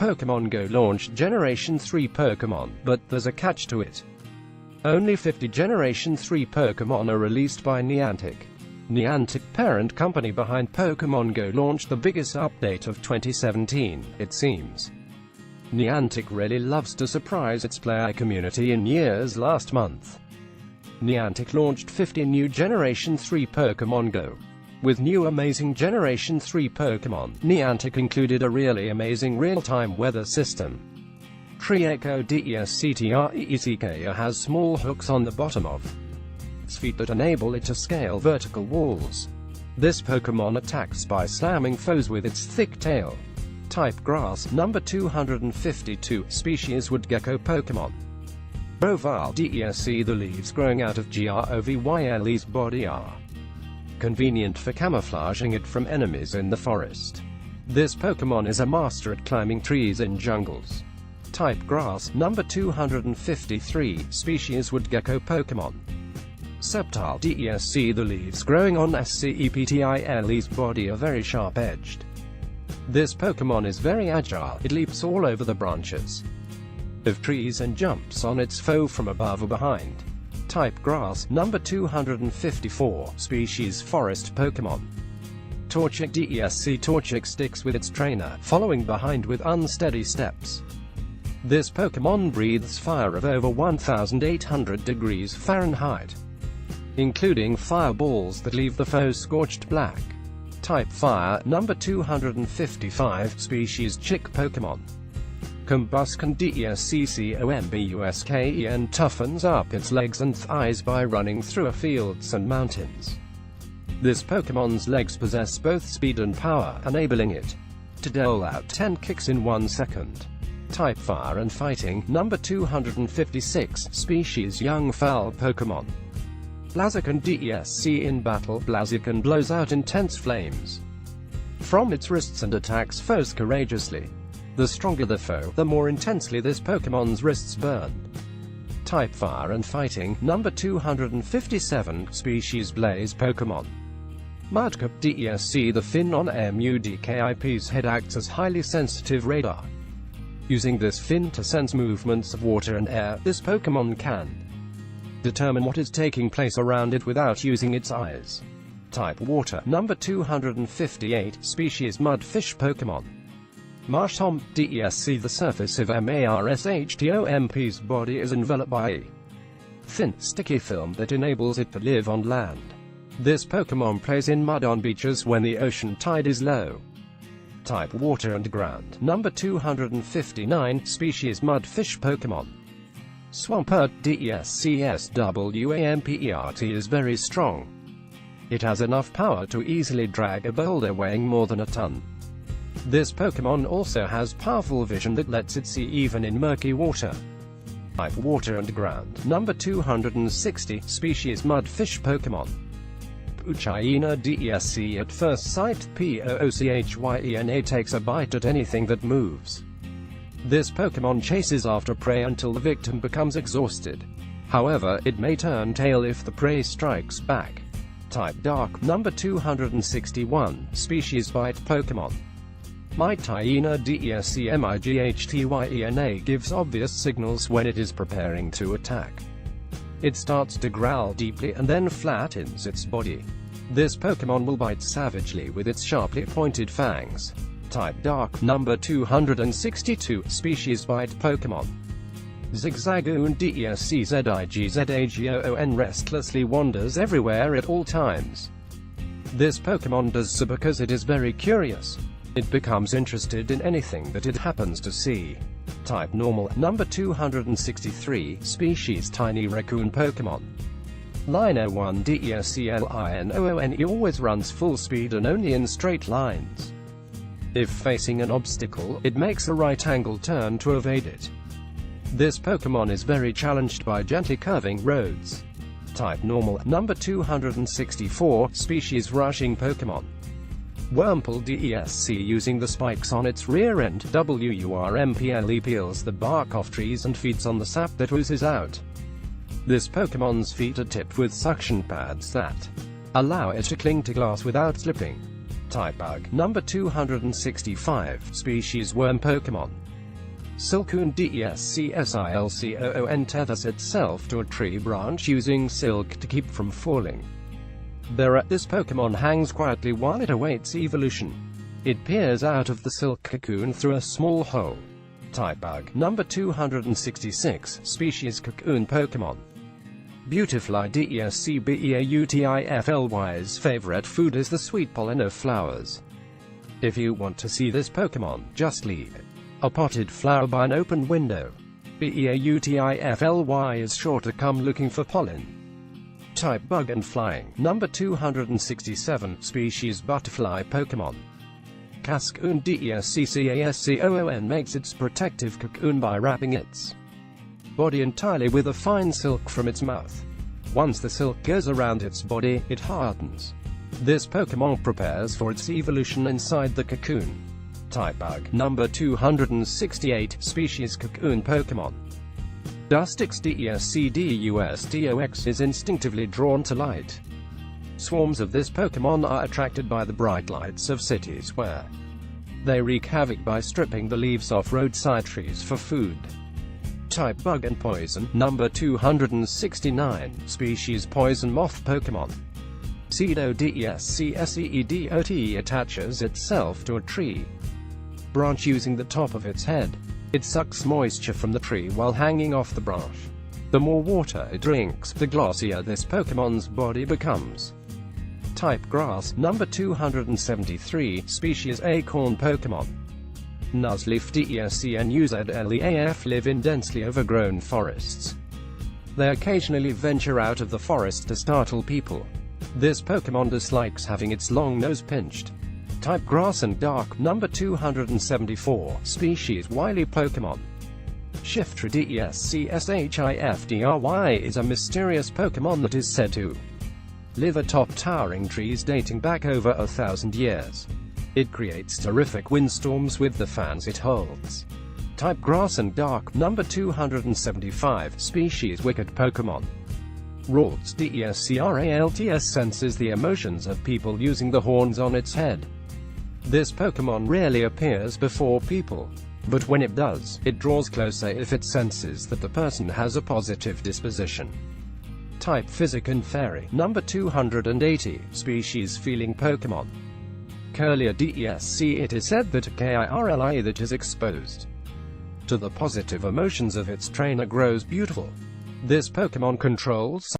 Pokemon Go launched Generation 3 Pokemon, but there's a catch to it. Only 50 Generation 3 Pokemon are released by Niantic. Niantic, parent company behind Pokemon Go, launched the biggest update of 2017, it seems. Niantic really loves to surprise its player community in years. Last month, Niantic launched 50 new Generation 3 Pokemon Go. With new amazing Generation 3 Pokemon, Niantic included a really amazing real-time weather system. Trieko Desctreeck has small hooks on the bottom of its feet that enable it to scale vertical walls. This Pokemon attacks by slamming foes with its thick tail. Type Grass. Number 252, species Woodgecko Pokemon. Profile Desc. The leaves growing out of Grovyle's body are convenient for camouflaging it from enemies in the forest. This Pokemon is a master at climbing trees in jungles. Type Grass. Number 253, species Woodgecko Pokemon. Sceptile Desc. The leaves growing on Sceptile's body are very sharp-edged. This Pokemon is very agile, it leaps all over the branches of trees and jumps on its foe from above or behind. Type Grass. Number 254, species Forest Pokemon. Torchic Desc. Torchic sticks with its trainer, following behind with unsteady steps. This Pokemon breathes fire of over 1800 degrees Fahrenheit, including fireballs that leave the foe scorched black. Type Fire. Number 255, species Chick Pokemon. Combusken Desc. Combusken toughens up its legs and thighs by running through fields and mountains. This Pokemon's legs possess both speed and power, enabling it to dole out 10 kicks in 1 second. Type Fire and Fighting. Number 256, species Young Fowl Pokemon. Blaziken Desc. In battle, Blaziken blows out intense flames from its wrists and attacks foes courageously. The stronger the foe, the more intensely this Pokemon's wrists burn. Type Fire and Fighting. Number 257, species Blaze Pokemon. Mudkip Desc. The fin on Mudkip's head acts as highly sensitive radar. Using this fin to sense movements of water and air, this Pokemon can determine what is taking place around it without using its eyes. Type Water. Number 258, species Mudfish Pokemon. Marshtomp Desc. The surface of Marshtomp's body is enveloped by a thin, sticky film that enables it to live on land. This Pokemon plays in mud on beaches when the ocean tide is low. Type Water and Ground. Number 259, species Mudfish Pokemon. Swampert Desc. Swampert is very strong. It has enough power to easily drag a boulder weighing more than a ton. This Pokemon also has powerful vision that lets it see even in murky water. Type Water and Ground. Number 260, species Mudfish Pokemon. Poochyena Desc. At first sight, Poochyena takes a bite at anything that moves. This Pokemon chases after prey until the victim becomes exhausted. However, it may turn tail if the prey strikes back. Type Dark. Number 261, species Bite Pokemon. Mightyena Desc. Mightyena gives obvious signals when it is preparing to attack. It starts to growl deeply and then flattens its body. This Pokemon will bite savagely with its sharply pointed fangs. Type Dark. Number 262, species Bite Pokemon. Zigzagoon Desc. Zigzagoon restlessly wanders everywhere at all times. This Pokemon does so because it is very curious. It becomes interested in anything that it happens to see. Type Normal. Number 263, species Tiny Raccoon Pokemon. Linoone Desc. Linoone always runs full speed and only in straight lines. If facing an obstacle, it makes a right-angle turn to evade it. This Pokemon is very challenged by gently curving roads. Type Normal. Number 264, species Rushing Pokemon. Wurmple Desc. Using the spikes on its rear end, Wurmple peels the bark off trees and feeds on the sap that oozes out. This Pokemon's feet are tipped with suction pads that allow it to cling to glass without slipping. Type Bug. Number 265, species Worm Pokemon. Silcoon DESCSILCOON tethers itself to a tree branch using silk to keep from falling. This Pokemon hangs quietly while it awaits evolution. It peers out of the silk cocoon through a small hole. Type Bug. Number 266, Species Cocoon Pokemon. Beautifly DESCBEAUTIFLY's favorite food is the sweet pollen of flowers. If you want to see this Pokemon, just leave a potted flower by an open window. BEAUTIFLY is sure to come looking for pollen. Type Bug and Flying. Number 267, Species Butterfly Pokemon. Cascoon DESCCASCOON makes its protective cocoon by wrapping its body entirely with a fine silk from its mouth. Once the silk goes around its body, it hardens. This Pokemon prepares for its evolution inside the cocoon. Type Bug. Number 268, Species Cocoon Pokemon. Dustix DESCDUSDOX is instinctively drawn to light. Swarms of this Pokemon are attracted by the bright lights of cities where they wreak havoc by stripping the leaves off roadside trees for food. Type Bug and Poison. Number 269, Species Poison Moth Pokemon. Pseudo DESCSEEDOT attaches itself to a tree branch using the top of its head. It sucks moisture from the tree while hanging off the branch. The more water it drinks, the glossier this Pokemon's body becomes. Type Grass. Number 273, Species Acorn Pokemon. Nuzleaf DESCNUZLEAF live in densely overgrown forests. They occasionally venture out of the forest to startle people. This Pokemon dislikes having its long nose pinched. Type Grass and Dark. Number 274, Species Wily Pokemon. Shiftry DESCSHIFDRY is a mysterious Pokemon that is said to live atop towering trees dating back over 1,000 years. It creates terrific windstorms with the fans it holds. Type Grass and Dark. Number 275, Species Wicked Pokemon. Ralts DESCRALTS senses the emotions of people using the horns on its head. This Pokemon rarely appears before people, but when it does, it draws closer if it senses that the person has a positive disposition. Type Physic and Fairy. Number 280, Species Feeling Pokemon. Curlier DESC. It is said that a KIRLI that is exposed to the positive emotions of its trainer grows beautiful. This Pokemon controls